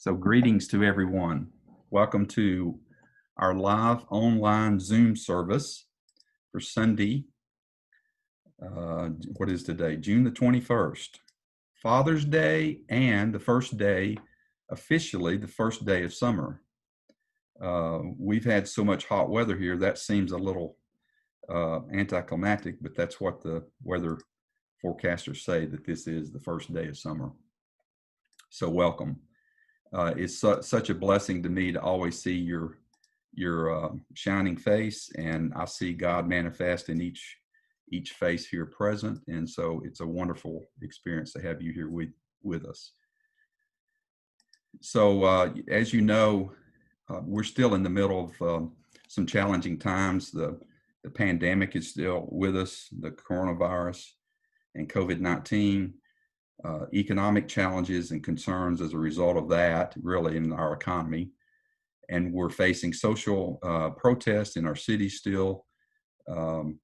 So greetings to everyone. Welcome to our live online Zoom service for Sunday. What is today? June the 21st. Father's Day and the first day, officially the first day of summer. We've had so much hot weather here, that seems a little anticlimactic, but that's what the weather forecasters say, that this is the first day of summer. So welcome. It's such a blessing to me to always see your shining face, and I see God manifest in each face here present, and so it's a wonderful experience to have you here with us. So as you know, we're still in the middle of some challenging times. The pandemic is still with us, the coronavirus and COVID-19. Economic challenges and concerns as a result of that, really, in our economy. And we're facing social protests in our city still. And,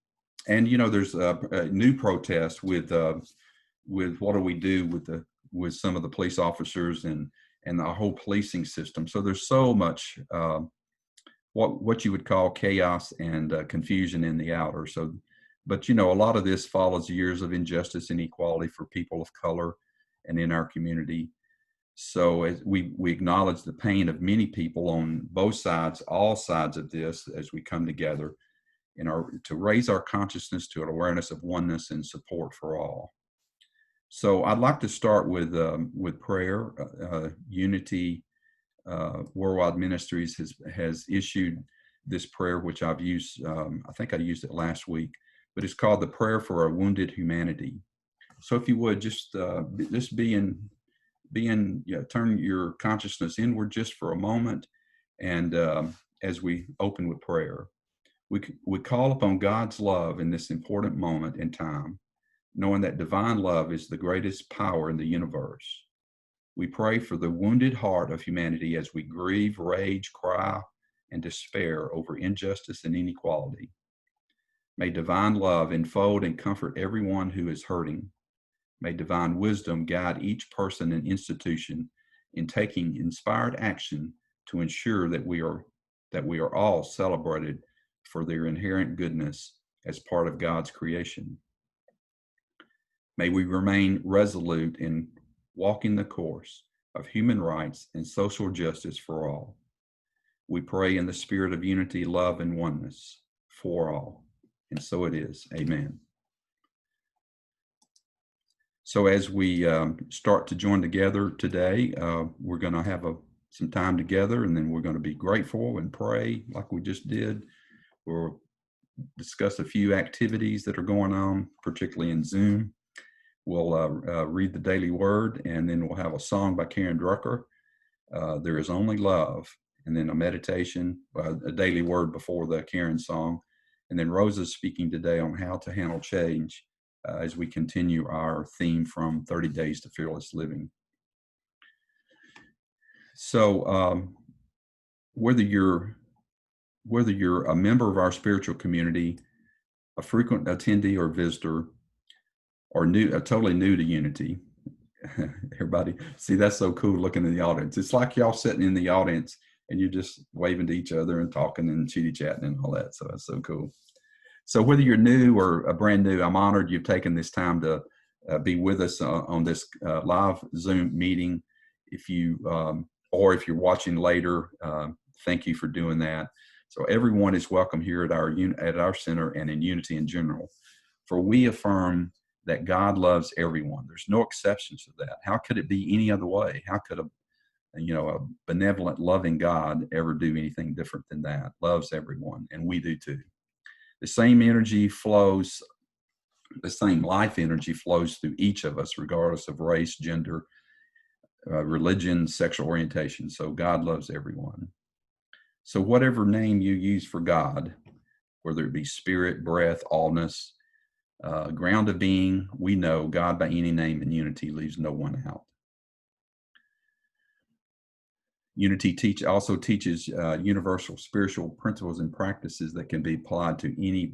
you know, there's a new protest with what do we do with some of the police officers and the whole policing system. So there's so much what you would call chaos and confusion in the outer. So, but, you know, a lot of this follows years of injustice and inequality for people of color and in our community. So as we acknowledge the pain of many people on both sides, all sides of this, as we come together to raise our consciousness to an awareness of oneness and support for all. So I'd like to start with prayer. Unity Worldwide Ministries has issued this prayer, which I've used. I think I used it last week. But it's called the Prayer for a Wounded Humanity. So if you would just turn your consciousness inward just for a moment, and as we open with prayer, we call upon God's love in this important moment in time, knowing that divine love is the greatest power in the universe. We pray for the wounded heart of humanity as we grieve, rage, cry, and despair over injustice and inequality. May divine love enfold and comfort everyone who is hurting. May divine wisdom guide each person and institution in taking inspired action to ensure that we are all celebrated for their inherent goodness as part of God's creation. May we remain resolute in walking the course of human rights and social justice for all. We pray in the spirit of unity, love, and oneness for all. And so it is. Amen. So as we start to join together today, we're going to have some time together, and then we're going to be grateful and pray like we just did. We'll discuss a few activities that are going on, particularly in Zoom. We'll read the daily word, and then we'll have a song by Karen Drucker, There Is Only Love, and then a meditation, a daily word before the Karen song. And then Rosa's speaking today on how to handle change as we continue our theme from 30 Days to Fearless Living. So whether you're a member of our spiritual community, a frequent attendee or visitor, or totally new to Unity, everybody, see, that's so cool looking in the audience. It's like y'all sitting in the audience and you're just waving to each other and talking and chitty-chatting and all that. So that's so cool. So whether you're new or brand new, I'm honored you've taken this time to be with us on this live Zoom meeting. If you're watching later, thank you for doing that. So everyone is welcome here at our center and in Unity in general. For we affirm that God loves everyone. There's no exceptions to that. How could it be any other way? How could a benevolent, loving God ever do anything different than that? Loves everyone, and we do too. The same energy flows, the same life energy flows through each of us, regardless of race, gender, religion, sexual orientation. So God loves everyone. So whatever name you use for God, whether it be spirit, breath, allness, ground of being, we know God by any name in Unity leaves no one out. Unity also teaches universal spiritual principles and practices that can be applied to any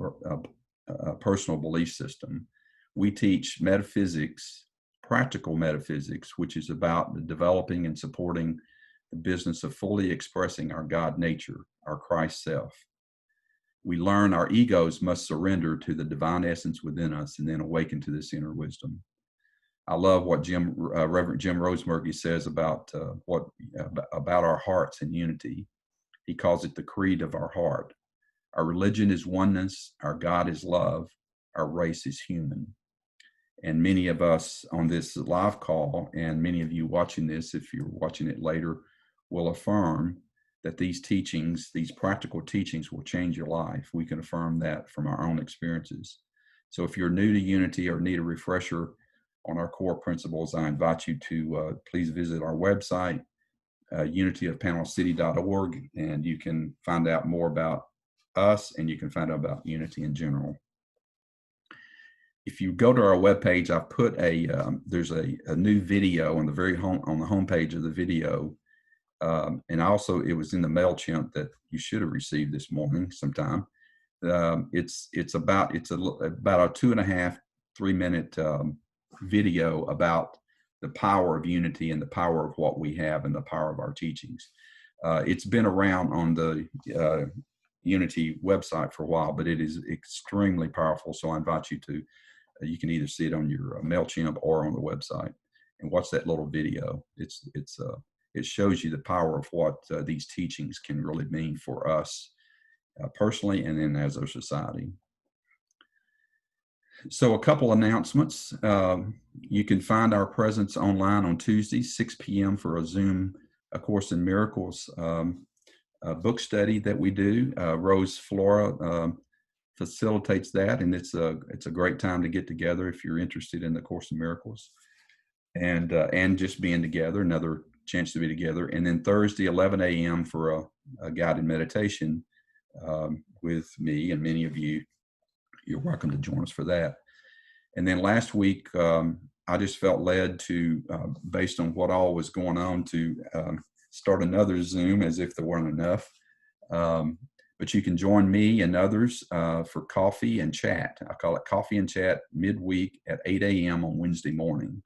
personal belief system. We teach metaphysics, practical metaphysics, which is about developing and supporting the business of fully expressing our God nature, our Christ self. We learn our egos must surrender to the divine essence within us and then awaken to this inner wisdom. I love what Reverend Jim Rosemergy says about our hearts and unity. He calls it the creed of our heart. Our religion is oneness. Our God is love. Our race is human. And many of us on this live call, and many of you watching this, if you're watching it later, will affirm that these teachings, these practical teachings, will change your life. We can affirm that from our own experiences. So if you're new to unity or need a refresher on our core principles, I invite you to please visit our website, unityofpanelcity.org, and you can find out more about us, and you can find out about unity in general. If you go to our webpage, I've put there's a new video on the homepage of the video, and also it was in the MailChimp that you should have received this morning sometime. It's about a 2.5, 3-minute video about the power of unity and the power of what we have and the power of our teachings. It's been around on the Unity website for a while, but it is extremely powerful. So I invite you to, you can either see it on your MailChimp or on the website and watch that little video. It shows you the power of what these teachings can really mean for us personally and then as a society. So a couple announcements. You can find our presence online on Tuesdays, 6 p.m. for a Zoom A Course in Miracles book study that we do. Rose Flora facilitates that, and it's a great time to get together if you're interested in the Course in Miracles, and just being together, another chance to be together. And then Thursday, 11 a.m. for a guided meditation with me and many of you. You're welcome to join us for that. And then last week, I just felt led to, based on what all was going on, to start another Zoom as if there weren't enough. But you can join me and others for coffee and chat. I call it coffee and chat midweek at 8 a.m. on Wednesday morning.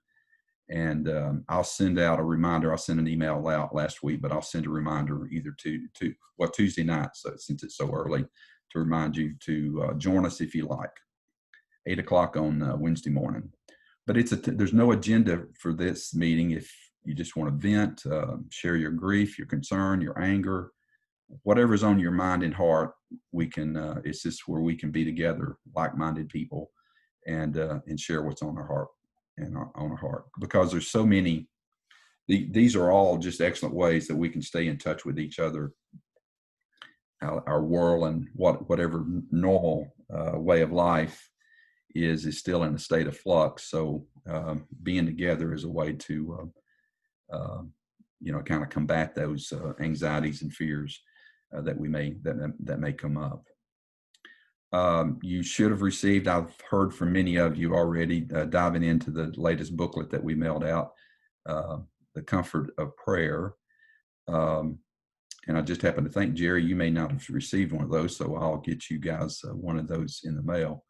And I'll send out a reminder. I'll send an email out last week, but I'll send a reminder either Tuesday night, so since it's so early, to remind you to join us if you like, 8 o'clock on Wednesday morning. But there's no agenda for this meeting. If you just want to vent, share your grief, your concern, your anger, whatever's on your mind and heart, we can. It's just where we can be together, like-minded people, and share what's on our heart and on our heart. Because there's so many. These are all just excellent ways that we can stay in touch with each other. Our world and whatever normal way of life is still in a state of flux. So being together is a way to kind of combat those anxieties and fears that may come up. You should have received, I've heard from many of you already, diving into the latest booklet that we mailed out, The Comfort of Prayer. And I just happen to think, Jerry, you may not have received one of those, so I'll get you guys one of those in the mail.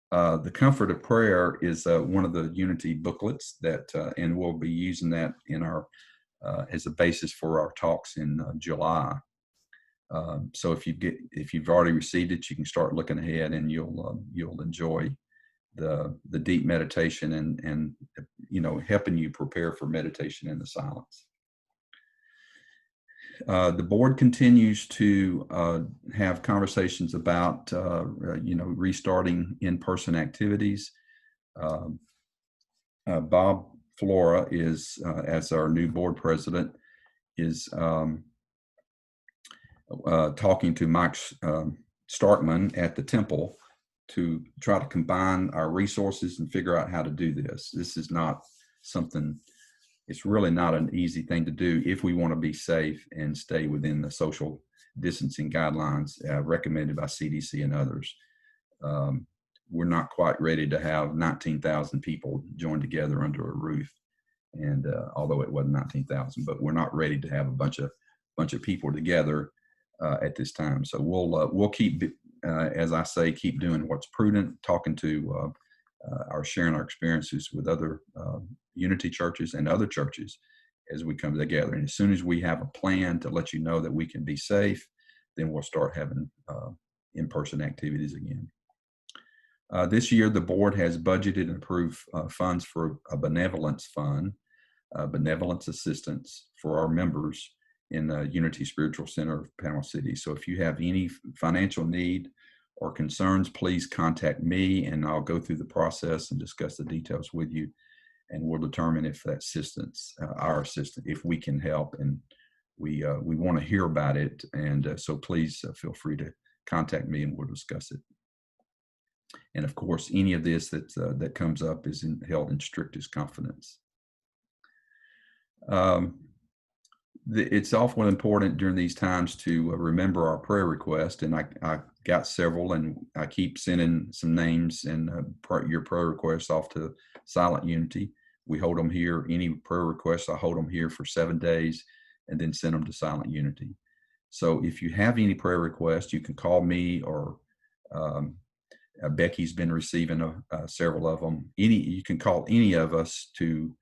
The Comfort of Prayer is one of the Unity booklets that, and we'll be using that in our as a basis for our talks in July. So if you've already received it, you can start looking ahead, and you'll enjoy the deep meditation and helping you prepare for meditation in the silence. The board continues to have conversations about, restarting in-person activities. Bob Flora is, as our new board president, is talking to Mike Starkman at the temple to try to combine our resources and figure out how to do this. This is not something. It's really not an easy thing to do if we want to be safe and stay within the social distancing guidelines recommended by CDC and others. We're not quite ready to have 19,000 people joined together under a roof. And although it wasn't 19,000, but we're not ready to have a bunch of people together at this time. So we'll keep, as I say, keep doing what's prudent, talking to sharing our experiences with other Unity churches and other churches, as we come together. And as soon as we have a plan to let you know that we can be safe, then we'll start having in-person activities again. This year, the board has budgeted and approved funds for a benevolence fund, benevolence assistance for our members in the Unity Spiritual Center of Panama City. So if you have any financial need or concerns, please contact me, and I'll go through the process and discuss the details with you, and we'll determine if that assistance, our assistance, if we can help, and we want to hear about it. And so please feel free to contact me, and we'll discuss it. And of course, any of this that comes up is held in strictest confidence. It's awful important during these times to remember our prayer request, and I got several, and I keep sending some names and your prayer requests off to Silent Unity. We hold them here. Any prayer requests, I hold them here for 7 days and then send them to Silent Unity. So if you have any prayer requests, you can call me, or Becky's been receiving several of them. You can call any of us to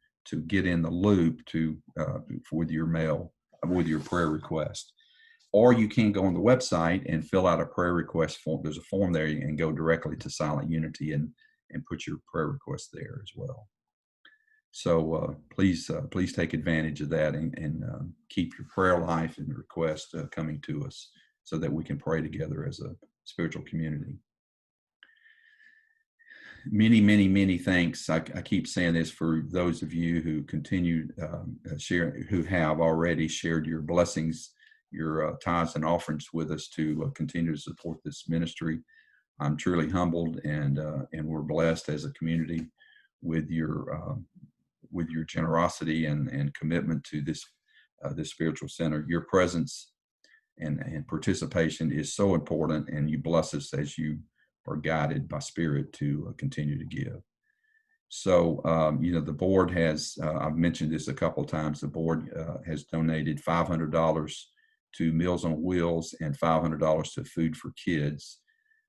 get in the loop with your mail, with your prayer request. Or you can go on the website and fill out a prayer request form. There's a form there, and go directly to Silent Unity and put your prayer request there as well. So please take advantage of that, and keep your prayer life and request coming to us so that we can pray together as a spiritual community. Many, many, many thanks. I keep saying this for those of you who continue who have already shared your blessings, your tithes and offerings with us to continue to support this ministry. I'm truly humbled, and we're blessed as a community with your generosity and commitment to this spiritual center. Your presence and participation is so important, and you bless us as you are guided by Spirit to continue to give. So, the board has, I've mentioned this a couple of times, the board has donated $500 to Meals on Wheels and $500 to Food for Kids,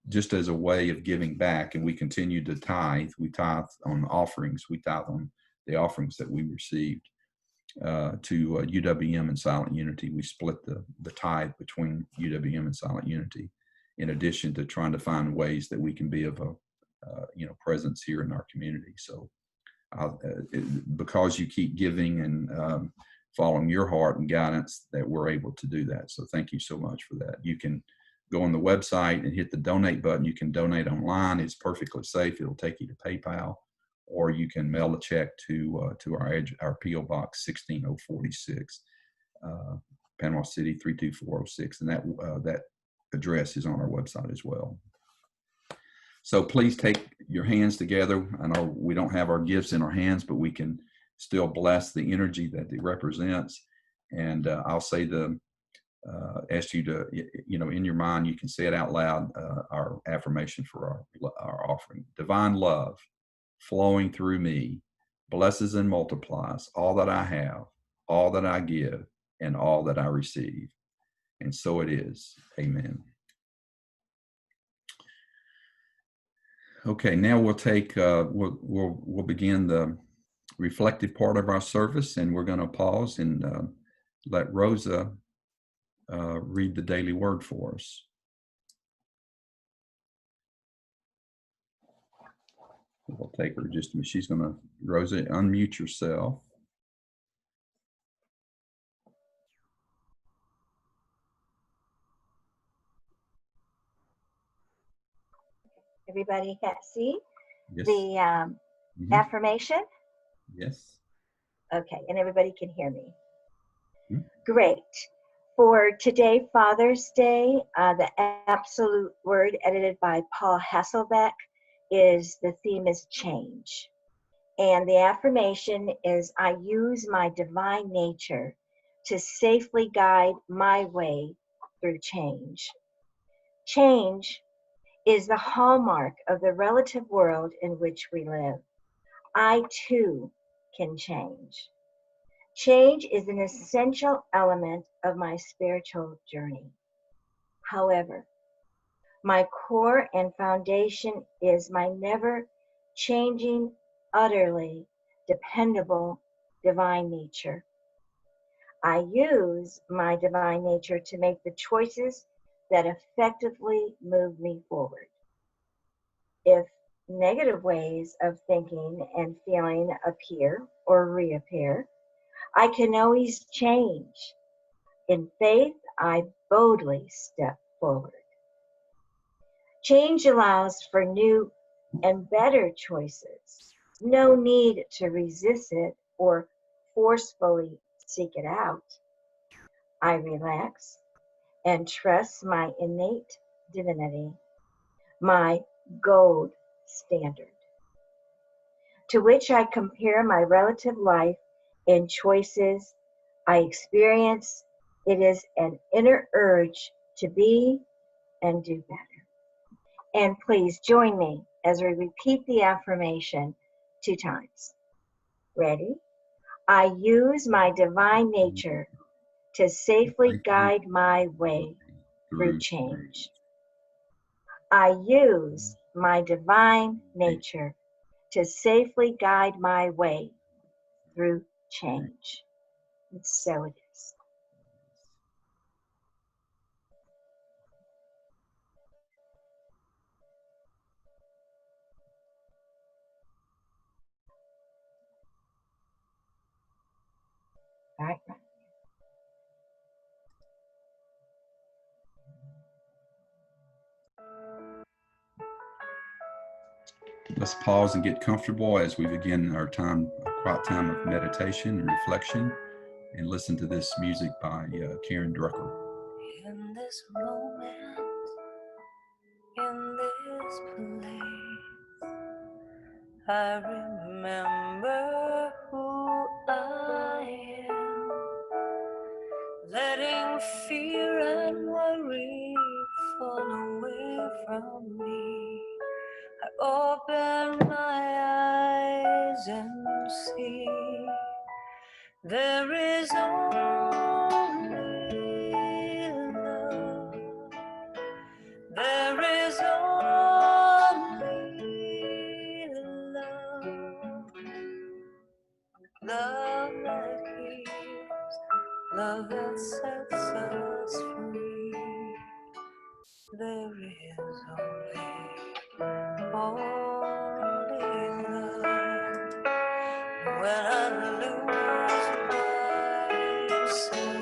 just as a way of giving back. And we continue to tithe. We tithe on offerings. We tithe on the offerings that we received to UWM and Silent Unity. We split the tithe between UWM and Silent Unity, in addition to trying to find ways that we can be of a presence here in our community. So because you keep giving and following your heart and guidance, that we're able to do that. So thank you so much for that. You can go on the website and hit the donate button. You can donate online. It's perfectly safe. It'll take you to PayPal, or you can mail a check to our P.O. Box 16046, Panama City 32406, and that address is on our website as well. So please take your hands together. I know we don't have our gifts in our hands, but we can still bless the energy that it represents. And I'll say ask you to, in your mind, you can say it out loud, our affirmation for our offering. Divine love flowing through me blesses and multiplies all that I have, all that I give, and all that I receive. And so it is. Amen. Okay, now we'll take we'll begin the reflective part of our service, and we're going to pause and let Rosa read the daily word for us. We'll take her just a minute. She's going to, Rosa, unmute yourself. Everybody can see Yes. the affirmation? Yes. Okay, and everybody can hear me. Great. For today, Father's Day, the Absolute Word, edited by Paul Hasselbeck, the theme is change. And the affirmation is, I use my divine nature to safely guide my way through change. Change is the hallmark of the relative world in which we live. I too can change. Change is an essential element of my spiritual journey. However, my core and foundation is my never changing, utterly dependable divine nature. I use my divine nature to make the choices that effectively move me forward. If negative ways of thinking and feeling appear or reappear, I can always change. In faith, I boldly step forward. Change allows for new and better choices. No need to resist it or forcefully seek it out. I relax and trust my innate divinity, my gold standard, to which I compare my relative life and choices I experience. It is an inner urge to be and do better. And please join me as we repeat the affirmation 2 times. Ready? I use my divine nature to safely guide my way through change. I use my divine nature to safely guide my way through change. And so it is. All right. Let's pause and get comfortable as we begin our quiet time of meditation and reflection, and listen to this music by Karen Drucker. In this moment, in this place, I remember who I am, letting fear and worry fall away from me. I open my eyes and see there is only love. There is only love. Love that heals, love that sets us free. There is only love. When I lose myself,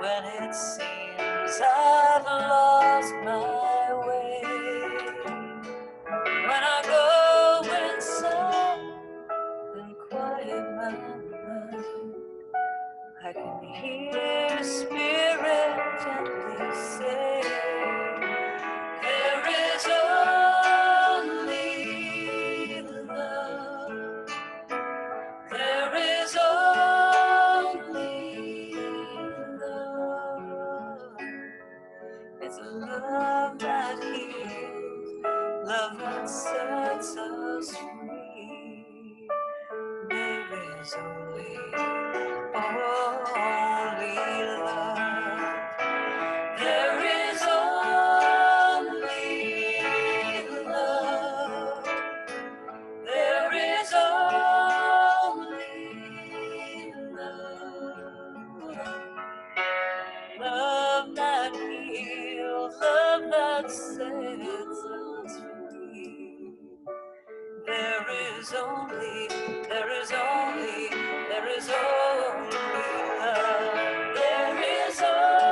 when it seems I've lost my way, when I go inside and quiet my mind, I can hear Spirit gently say, there is only love. There is only love. It's love that heals, love that sets us free. There is only love. There is only love. There is only love. Love that heals, love that sets us free. There is only love. There is only love. There is only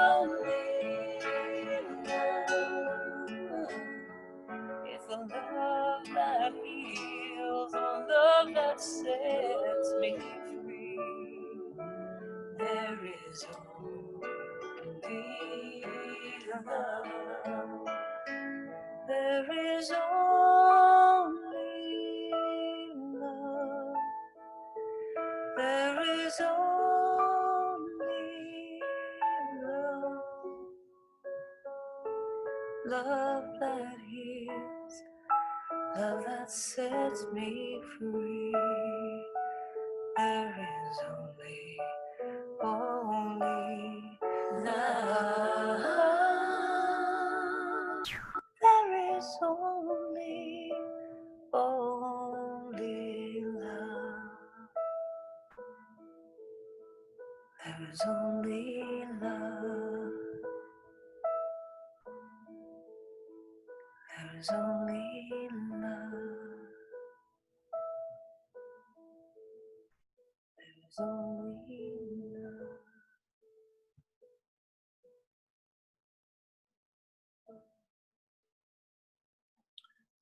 love. It's a love that heals, a love that sets me free. There is only love. There is only love. There is only love. Love that heals, love that sets me free. There is only love. There is is only love.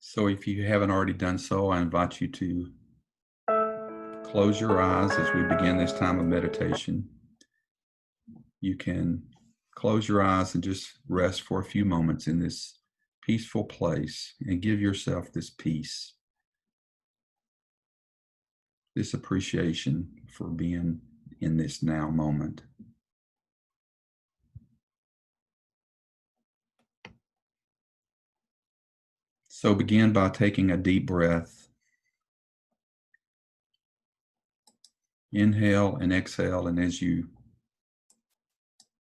So if you haven't already done so, I invite you to close your eyes as we begin this time of meditation. You can close your eyes and just rest for a few moments in this peaceful place and give yourself this peace, this appreciation for being in this now moment. So begin by taking a deep breath. Inhale and exhale, and as you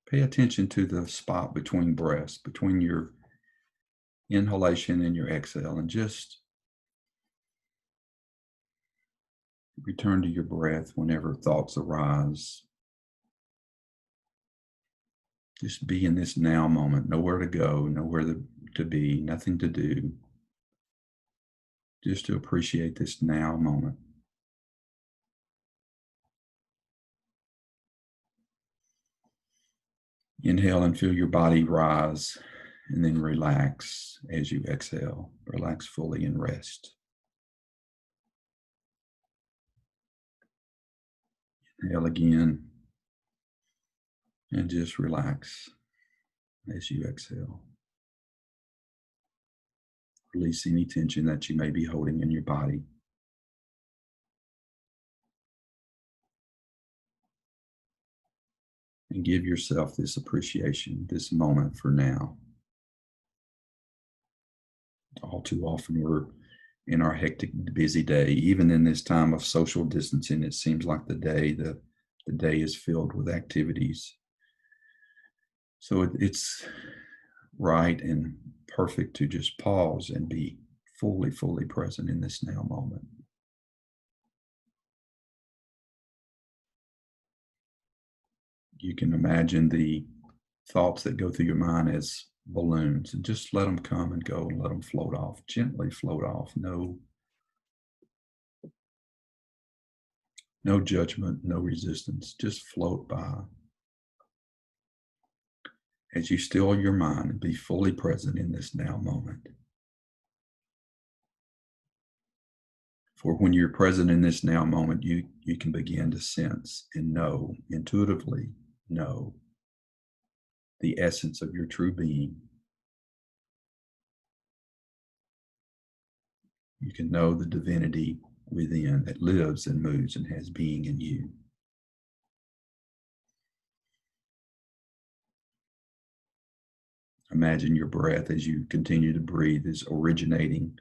pay attention to the spot between breaths, between your inhalation and your exhale, and just return to your breath whenever thoughts arise. Just be in this now moment, nowhere to go, nowhere to be, nothing to do. Just to appreciate this now moment. Inhale and feel your body rise, and then relax as you exhale. Relax fully and rest. Inhale again, and just relax as you exhale. Release any tension that you may be holding in your body. And give yourself this appreciation, this moment for now. All too often we're in our hectic, busy day, even in this time of social distancing, it seems like the day is filled with activities. So it's right and perfect to just pause and be fully present in this now moment. You can imagine the thoughts that go through your mind as balloons, and just let them come and go and let them float off, gently float off. No judgment, no resistance, just float by. As you still your mind and be fully present in this now moment. For when you're present in this now moment, you can begin to sense and know, intuitively know, the essence of your true being. You can know the divinity within that lives and moves and has being in you. Imagine your breath as you continue to breathe is originating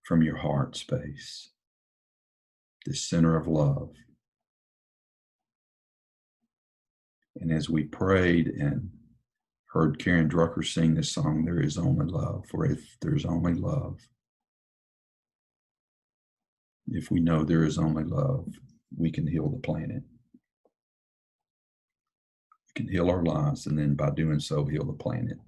from your heart space, this center of love. And as we prayed and heard Karen Drucker sing this song, "There is only love," for if there's only love, if we know there is only love, we can heal the planet. We can heal our lives, and then by doing so, heal the planet.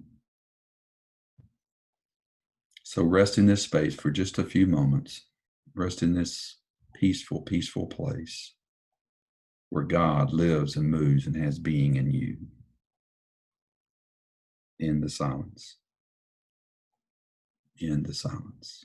So rest in this space for just a few moments. Rest in this peaceful place where God lives and moves and has being in you. In the silence. In the silence.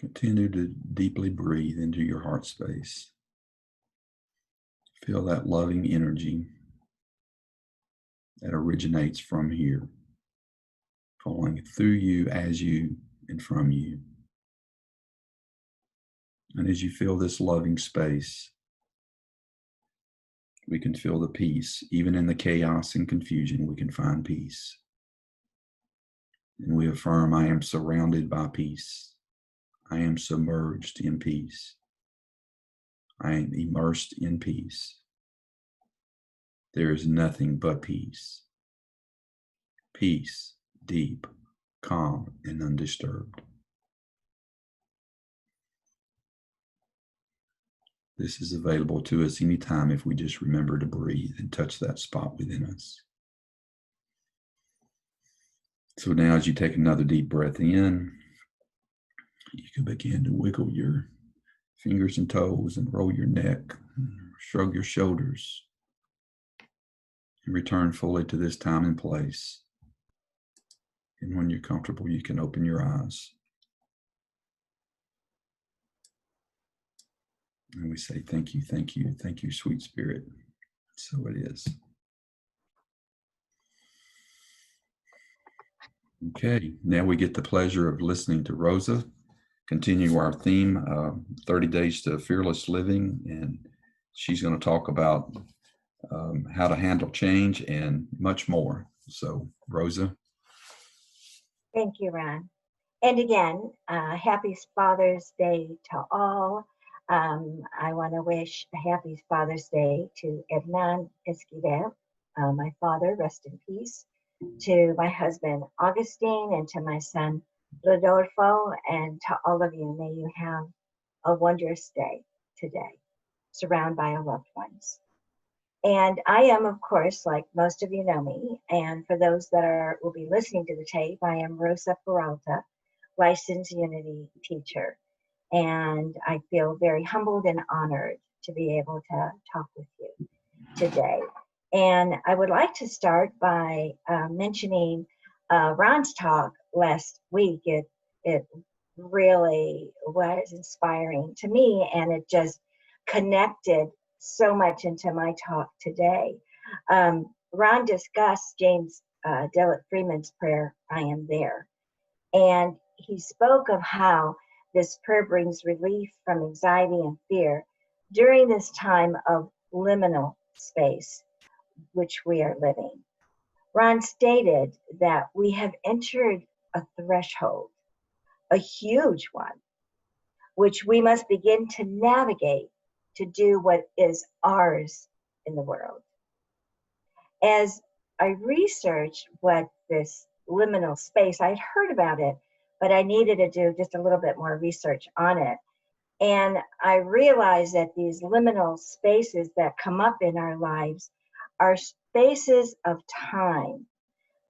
Continue to deeply breathe into your heart space. Feel that loving energy that originates from here, flowing through you, as you, and from you. And as you feel this loving space, we can feel the peace. Even in the chaos and confusion, we can find peace. And we affirm, I am surrounded by peace. I am submerged in peace. I am immersed in peace. There is nothing but peace. Peace, deep, calm, and undisturbed. This is available to us anytime if we just remember to breathe and touch that spot within us. So now as you take another deep breath in, you can begin to wiggle your fingers and toes and roll your neck, shrug your shoulders, and return fully to this time and place. And when you're comfortable, you can open your eyes. And we say, thank you, thank you, thank you, sweet spirit. So it is. Okay, now we get the pleasure of listening to Rosa continue our theme, 30 Days to Fearless Living. And she's going to talk about how to handle change and much more. So, Rosa. Thank you, Ron. And again, happy Father's Day to all. I want to wish a happy Father's Day to Hernan Esquivel, my father, rest in peace, to my husband, Augustine, and to my son, Rodolfo, and to all of you. May you have a wondrous day today, surrounded by your loved ones. And I am, of course, like most of you know me, and for those that will be listening to the tape, I am Rosa Peralta, licensed Unity teacher. And I feel very humbled and honored to be able to talk with you today. And I would like to start by mentioning Ron's talk last week. It really was inspiring to me, and it just connected so much into my talk today. Ron discussed James Dillett Freeman's prayer, I am there. And he spoke of how this prayer brings relief from anxiety and fear during this time of liminal space, which we are living. Ron stated that we have entered a threshold, a huge one, which we must begin to navigate to do what is ours in the world. As I researched what this liminal space, I'd heard about it, but I needed to do just a little bit more research on it. And I realized that these liminal spaces that come up in our lives are spaces of time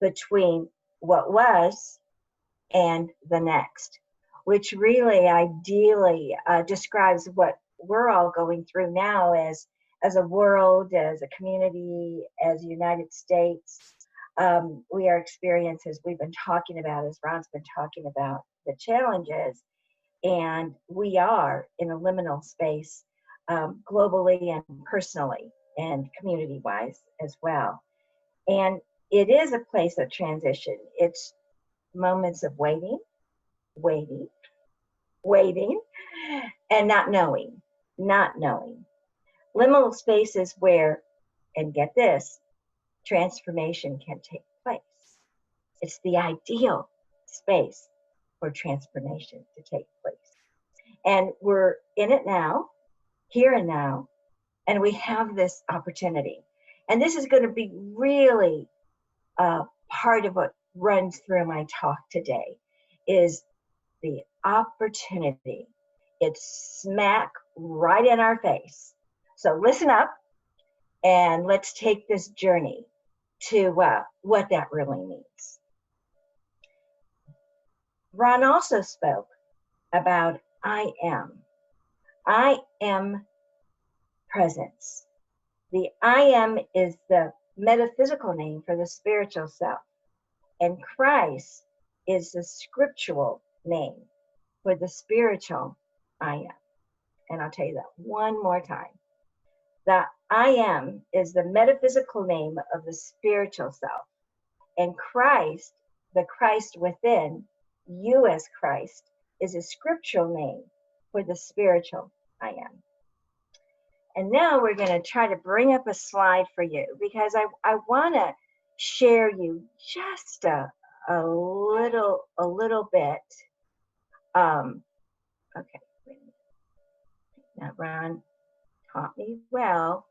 between what was and the next, which really ideally describes what we're all going through now as a world, as a community, as United States. We are experiencing, as we've been talking about, as Ron's been talking about, the challenges, and we are in a liminal space globally and personally and community-wise as well. And it is a place of transition. It's moments of waiting, and not knowing. Liminal spaces where, and get this, transformation can take place. It's the ideal space for transformation to take place. And we're in it now, here and now, and we have this opportunity. And this is going to be really part of what runs through my talk today, is the opportunity. It's smack right in our face. So listen up, and let's take this journey to what that really means. Ron also spoke about I am presence. The I am is the metaphysical name for the spiritual self, and Christ is the scriptural name for the spiritual I am. And I'll tell you that one more time. The I am is the metaphysical name of the spiritual self. And Christ, the Christ within, you as Christ, is a scriptural name for the spiritual I am. And now we're going to try to bring up a slide for you because I want to share you just a little bit. Okay, wait a minute. Now Ron taught me well.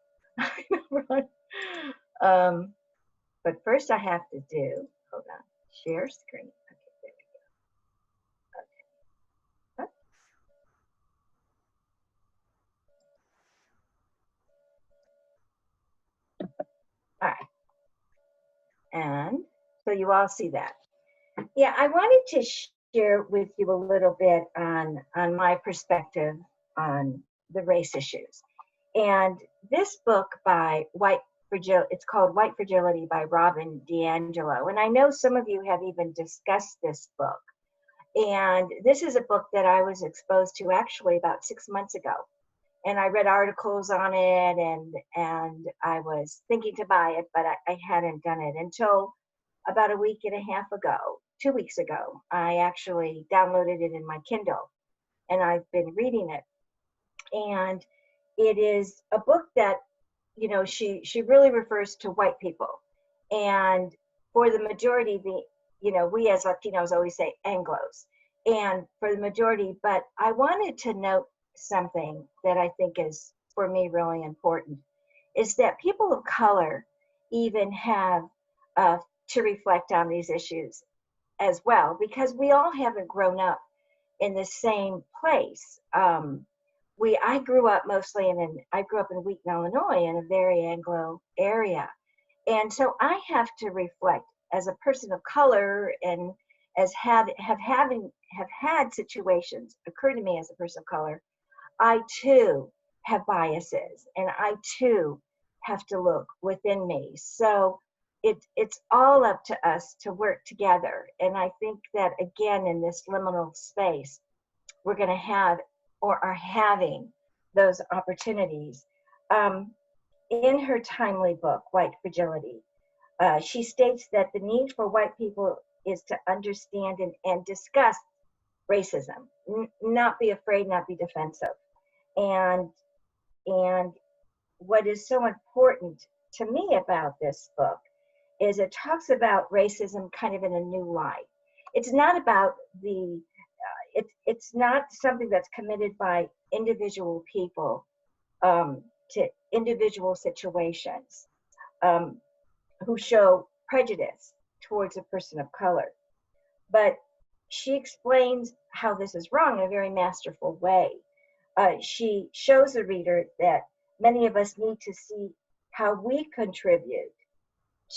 But first I have to do, hold on, share screen. Okay, there we go. Okay. All right. And so you all see that. Yeah, I wanted to share with you a little bit on my perspective on the race issues. And this book by it's called White Fragility by Robin DiAngelo. And I know some of you have even discussed this book. And this is a book that I was exposed to actually about 6 months ago. And I read articles on it and I was thinking to buy it, but I hadn't done it until about a week and a half ago, 2 weeks ago. I actually downloaded it in my Kindle and I've been reading it. And it is a book that, you know, she really refers to white people. And for the majority, we as Latinos always say Anglos. And for the majority, but I wanted to note something that I think is, for me, really important, is that people of color even have to reflect on these issues as well, because we all haven't grown up in the same place. I grew up mostly I grew up in Wheaton, Illinois, in a very Anglo area. And so I have to reflect as a person of color and as have had situations occur to me as a person of color. I too have biases and I too have to look within me. So it's all up to us to work together. And I think that again, in this liminal space, we're going to have or are having those opportunities. In her timely book, White Fragility, she states that the need for white people is to understand and discuss racism, not be afraid, not be defensive. And what is so important to me about this book is it talks about racism kind of in a new light. It's not about it's not something that's committed by individual people to individual situations who show prejudice towards a person of color. But she explains how this is wrong in a very masterful way. She shows the reader that many of us need to see how we contribute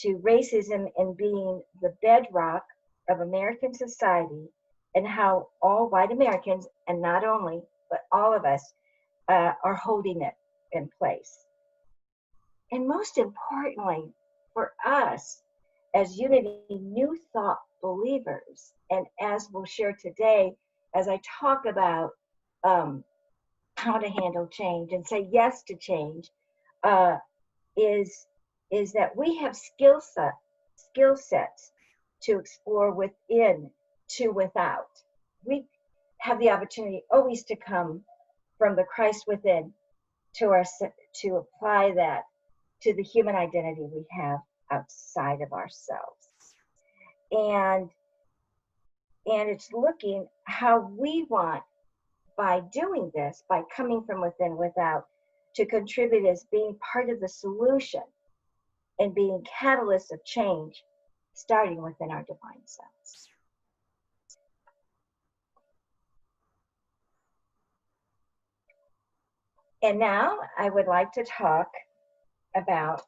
to racism in being the bedrock of American society, and how all white Americans, and not only, but all of us, are holding it in place. And most importantly, for us as Unity New Thought believers, and as we'll share today, as I talk about how to handle change and say yes to change, is that we have skill sets to explore within to without. We have the opportunity always to come from the Christ within to apply that to the human identity we have outside of ourselves. And it's looking how we want, by doing this, by coming from within without, to contribute as being part of the solution and being catalysts of change, starting within our divine selves. And now I would like to talk about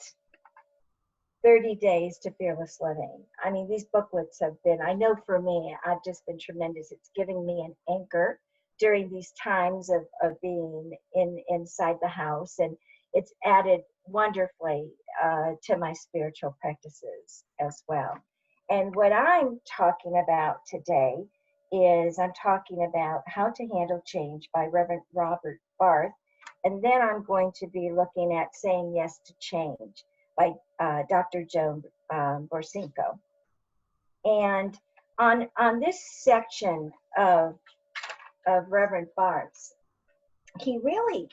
30 Days to Fearless Living. I mean, these booklets have been, I know for me, I've just been tremendous. It's giving me an anchor during these times of being inside the house, and it's added wonderfully to my spiritual practices as well. And what I'm talking about today is I'm talking about How to Handle Change by Reverend Robert Barth. And then I'm going to be looking at Saying Yes to Change by Dr. Joan Borsinko. And on this section of Reverend Barth's, he really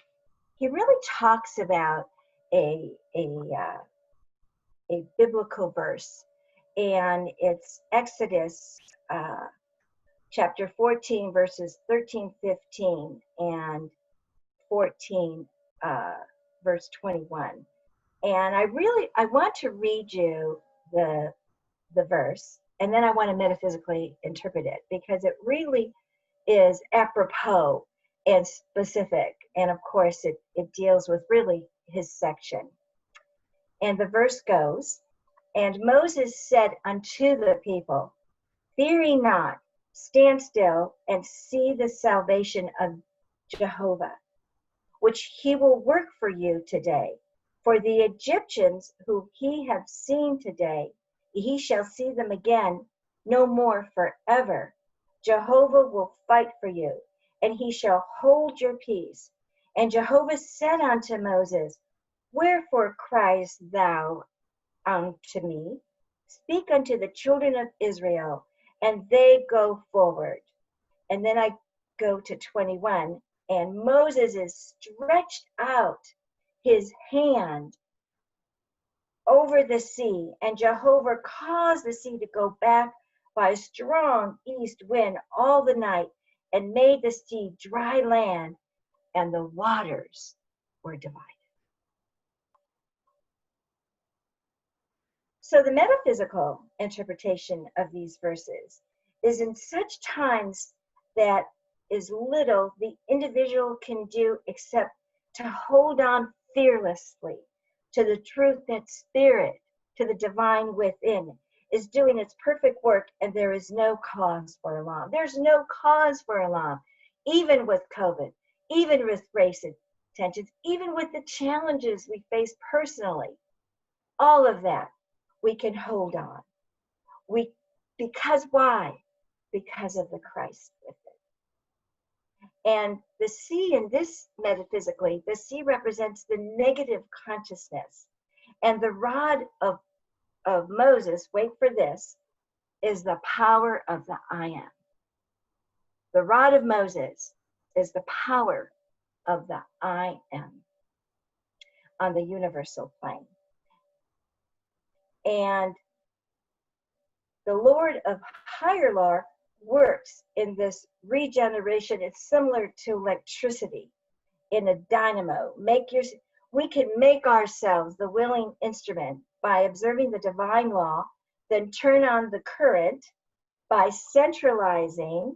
talks about a biblical verse, and it's Exodus chapter 14, verses 13, 15, and 14, verse 21. And I want to read you the verse, and then I want to metaphysically interpret it, because it really is apropos and specific. And of course, it deals with really his section. And the verse goes, "And Moses said unto the people, Fear ye not, stand still and see the salvation of Jehovah, which he will work for you today. For the Egyptians who he have seen today, he shall see them again no more forever. Jehovah will fight for you, and he shall hold your peace. And Jehovah said unto Moses, Wherefore criest thou unto me? Speak unto the children of Israel, and they go forward." And then I go to 21, and Moses is stretched out his hand over the sea, and Jehovah caused the sea to go back by a strong east wind all the night, and made the sea dry land, and the waters were divided. So the metaphysical interpretation of these verses is, in such times that is little the individual can do except to hold on fearlessly to the truth that Spirit, to the divine within, is doing its perfect work, and there is no cause for alarm. There's no cause for alarm, even with COVID, even with race tensions, even with the challenges we face personally. All of that, we can hold on. Because why? Because of the Christ within. And the sea in this, metaphysically, the sea represents the negative consciousness. And the rod of Moses, wait for this, is the power of the I am. The rod of Moses is the power of the I am on the universal plane. And the Lord of higher law works in this regeneration. It's similar to electricity in a dynamo. We can make ourselves the willing instrument by observing the divine law, then turn on the current by centralizing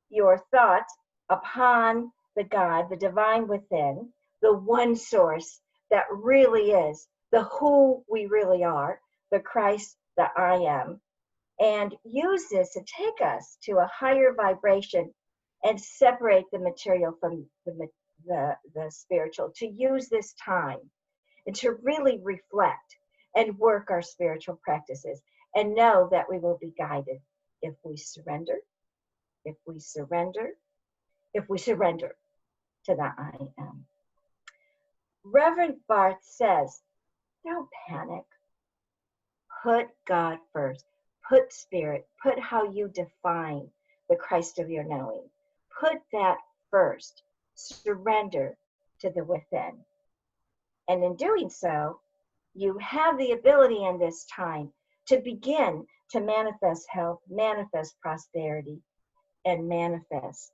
your thoughts upon the God, the divine within, the one source that really is the who we really are, the Christ, the I am, and use this to take us to a higher vibration and separate the material from the spiritual, to use this time and to really reflect and work our spiritual practices, and know that we will be guided if we surrender, if we surrender to the I am. Reverend Barth says, don't panic. Put God first. Put Spirit. Put how you define the Christ of your knowing. Put that first. Surrender to the within. And in doing so, you have the ability in this time to begin to manifest health, manifest prosperity, and manifest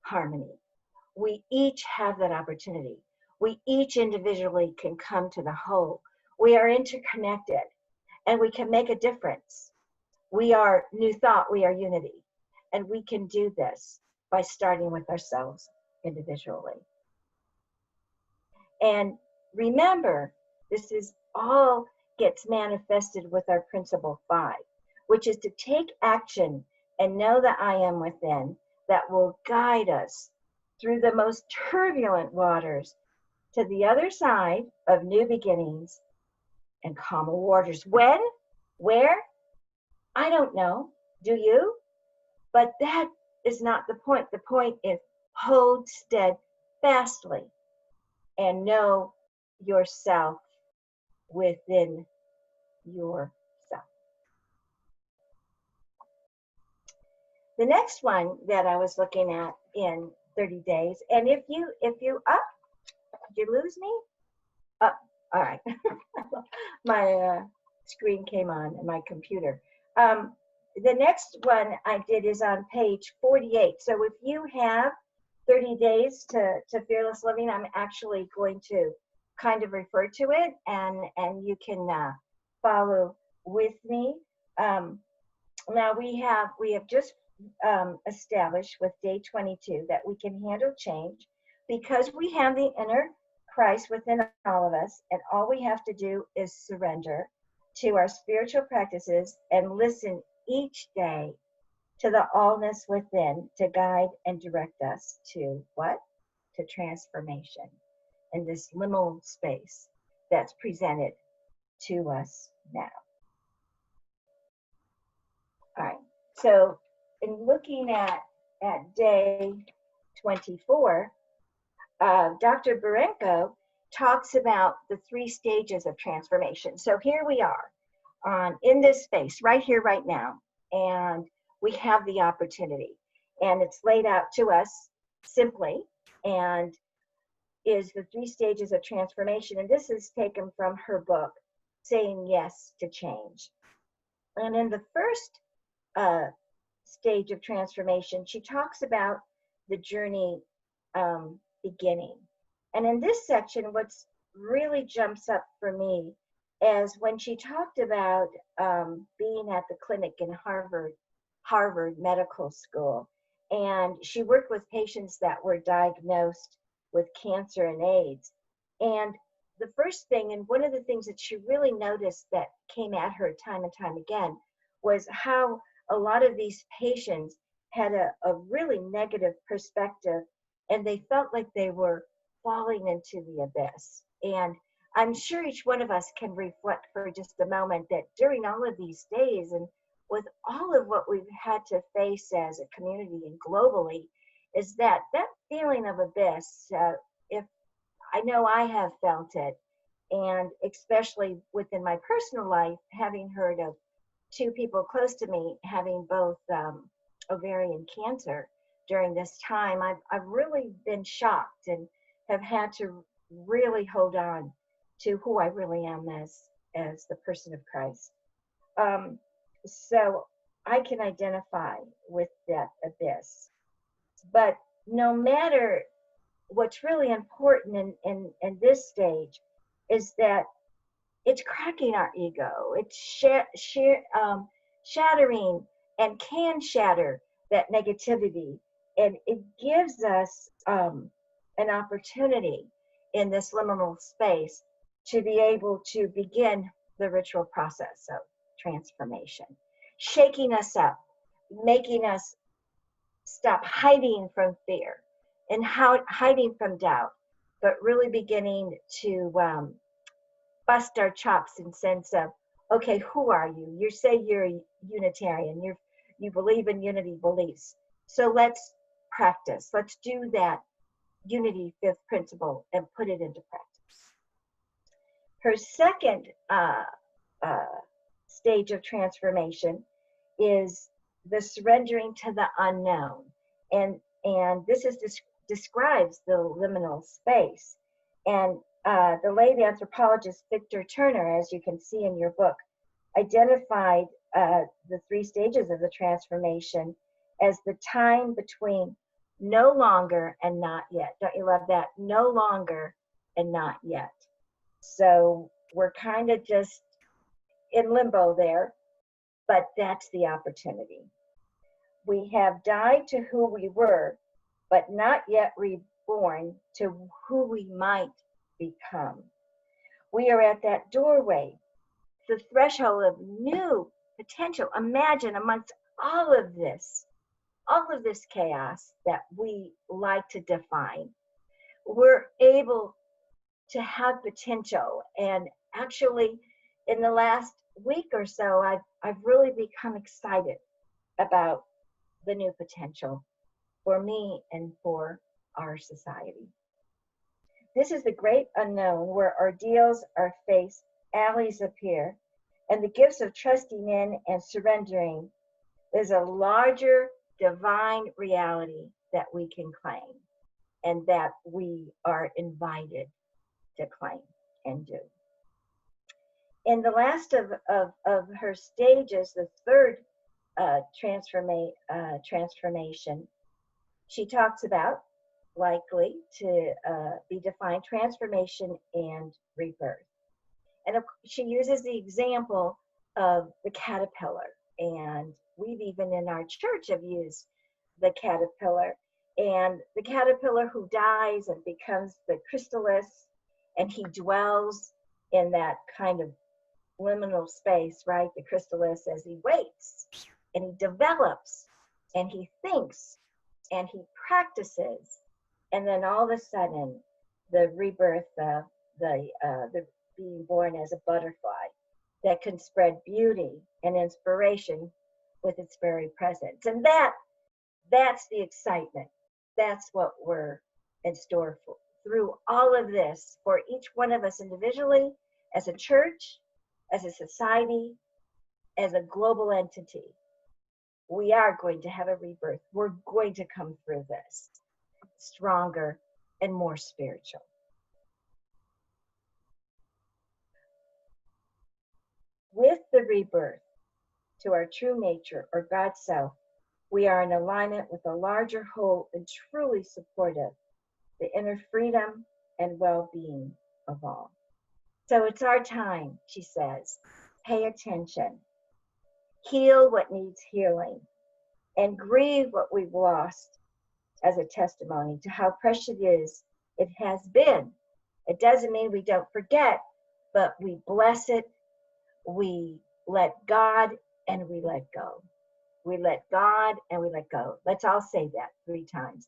harmony. We each have that opportunity. We each individually can come to the whole. We are interconnected, and we can make a difference. We are new thought, we are unity. And we can do this by starting with ourselves individually. And remember, this is all gets manifested with our principle 5, which is to take action and know that I am within that will guide us through the most turbulent waters to the other side of new beginnings and calmer waters. When? Where? I don't know. Do you? But that is not the point. The point is hold steadfastly and know yourself within yourself. The next one that I was looking at in 30 days, and if you did you lose me? All right. My screen came on in my computer. The next one I did is on page 48. So if you have 30 days to fearless living, I'm actually going to kind of refer to it, and you can follow with me. Now we have just established with day 22 that we can handle change because we have the inner Christ within all of us, and all we have to do is surrender to our spiritual practices and listen each day to the allness within to guide and direct us to what? To transformation in this liminal space that's presented to us now. All right, so in looking at day 24, Dr. Barenko talks about the 3 stages of transformation. So here we are in this space, right here, right now, and we have the opportunity. And it's laid out to us simply, and is the 3 stages of transformation. And this is taken from her book, Saying Yes to Change. And in the first stage of transformation, she talks about the journey beginning. And in this section, what's really jumps up for me is when she talked about being at the clinic in Harvard Medical School, and she worked with patients that were diagnosed with cancer and AIDS. And the first thing, and one of the things that she really noticed that came at her time and time again, was how a lot of these patients had a really negative perspective, and they felt like they were falling into the abyss. And I'm sure each one of us can reflect for just a moment that during all of these days, and with all of what we've had to face as a community and globally, is that feeling of abyss. If I know I have felt it, and especially within my personal life, having heard of 2 people close to me having both ovarian cancer during this time, I've really been shocked and have had to really hold on to who I really am as the person of Christ. So I can identify with that abyss. But no matter, what's really important in this stage is that it's cracking our ego. It's shattering and can shatter that negativity. And it gives us an opportunity in this liminal space to be able to begin the ritual process of transformation, shaking us up, making us stop hiding from fear and hiding from doubt, but really beginning to bust our chops in sense of, okay, who are you? You say you're a Unitarian, you believe in unity beliefs. So let's practice. Let's do that unity 5th principle and put it into practice. Her second stage of transformation is the surrendering to the unknown. And this describes the liminal space. And the late anthropologist Victor Turner, as you can see in your book, identified the 3 stages of the transformation as the time between no longer and not yet. Don't you love that? No longer and not yet. So we're kind of just in limbo there, but that's the opportunity. We have died to who we were, but not yet reborn to who we might become. We are at that doorway, the threshold of new potential. Imagine amongst all of this chaos that we like to define, we're able to have potential. And actually, in the last week or so, I've really become excited about the new potential for me and for our society. This is the great unknown where ordeals are faced, alleys appear, and the gifts of trusting in and surrendering is a larger divine reality that we can claim and that we are invited to claim and do. In the last of her stages, the third transformation, she talks about likely to be defined transformation and rebirth. And she uses the example of the caterpillar. And we've even in our church have used the caterpillar. And the caterpillar who dies and becomes the chrysalis, and he dwells in that kind of liminal space, right? The chrysalis, as he waits and he develops and he thinks and he practices. And then all of a sudden, the rebirth of the being born as a butterfly that can spread beauty and inspiration with its very presence. And that's the excitement. That's what we're in store for through all of this for each one of us individually, as a church, as a society, as a global entity. We are going to have a rebirth. We're going to come through this stronger and more spiritual. With the rebirth to our true nature or God's self, we are in alignment with a larger whole and truly supportive, the inner freedom and well-being of all. So it's our time, she says. Pay attention. Heal what needs healing and grieve what we've lost as a testimony to how precious it has been. It doesn't mean we don't forget, but we bless it, we let God, and we let go. We let God and we let go. Let's all say that 3 times.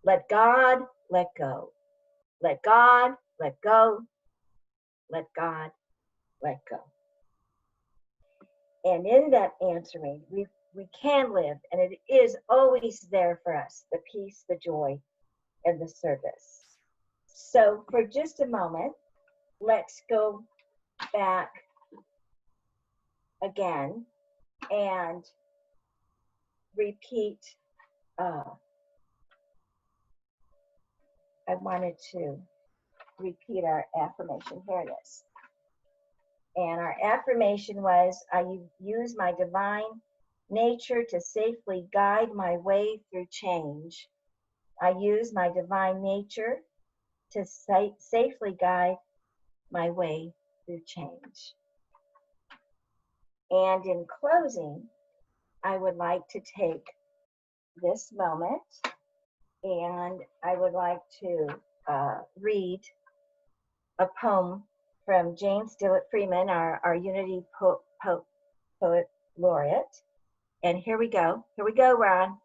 Let God, let go. Let God, let go. Let God, let go. And in that answering, we can live, and it is always there for us, the peace, the joy, and the service. So for just a moment, let's go back again and repeat. I wanted to repeat our affirmation. Here it is. And our affirmation was, I use my divine nature to safely guide my way through change. I use my divine nature to safely guide my way through change. And in closing, I would like to take this moment and I would like to read a poem from James Dillett Freeman, our Unity Poet Laureate. And here we go. Here we go, Ron.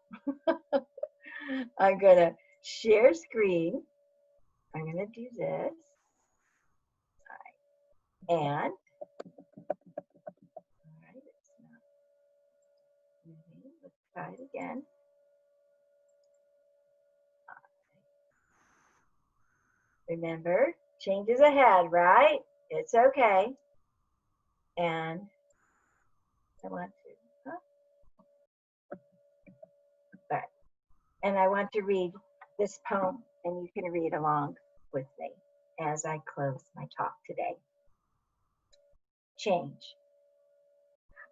I'm going to share screen. I'm going to do this. All right. And, all right, it's not moving. Let's try it again. Remember, change is ahead, right? It's okay. And I want to, all right. And I want to read this poem, and you can read along with me as I close my talk today. Change.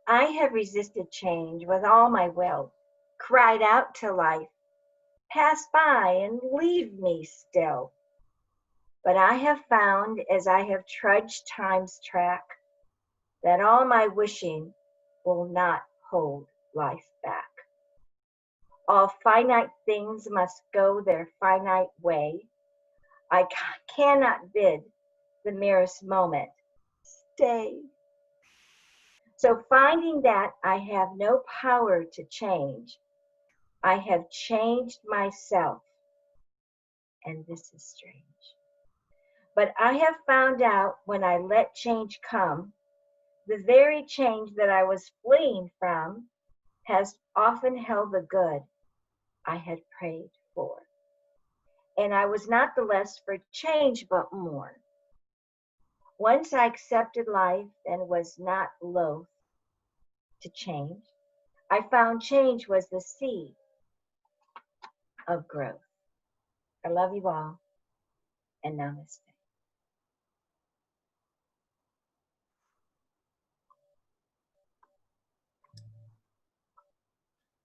I have resisted change with all my will, cried out to life, pass by and leave me still. But I have found as I have trudged time's track that all my wishing will not hold life back. All finite things must go their finite way. I cannot bid the merest moment stay. So finding that I have no power to change, I have changed myself. And this is strange. But I have found out when I let change come, the very change that I was fleeing from has often held the good I had prayed for. And I was not the less for change, but more. Once I accepted life and was not loath to change, I found change was the seed of growth. I love you all, and namaste.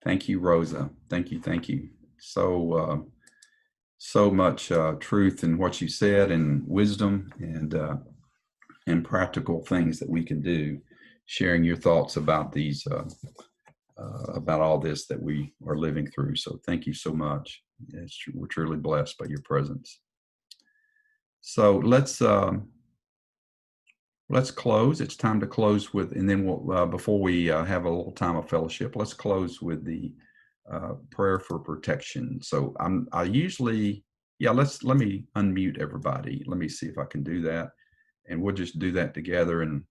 Thank you, Rosa. Thank you. Thank you. So much truth in what you said, and wisdom, and practical things that we can do. Sharing your thoughts about these, about all this that we are living through. So thank you so much. We're truly blessed by your presence. So let's close. It's time to close with, and then we'll, before we have a little time of fellowship, let's close with the prayer for protection. So I usually, let me unmute everybody. Let me see if I can do that, and we'll just do that together, and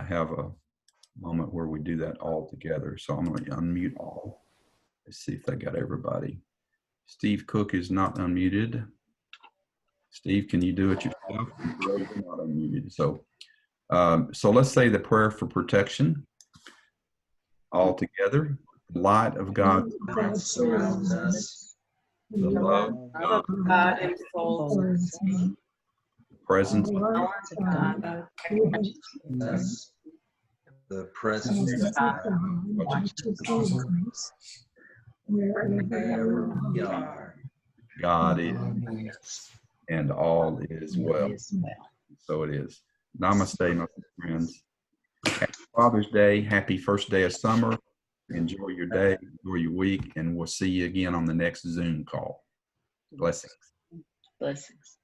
have a moment where we do that all together. So I'm going to unmute all. Let's see if I got everybody. Steve Cook is not unmuted. Steve, can you do it yourself? You're not unmuted. So let's say the prayer for protection all together. The light of God surrounds us. The love of God enfolds us. The presence of God watches us. The presence of God watches us. Wherever we are, God is, and all is well. So it is. Namaste, my friends. Happy Father's Day. Happy first day of summer. Enjoy your day, enjoy your week, and we'll see you again on the next Zoom call. Blessings. Blessings.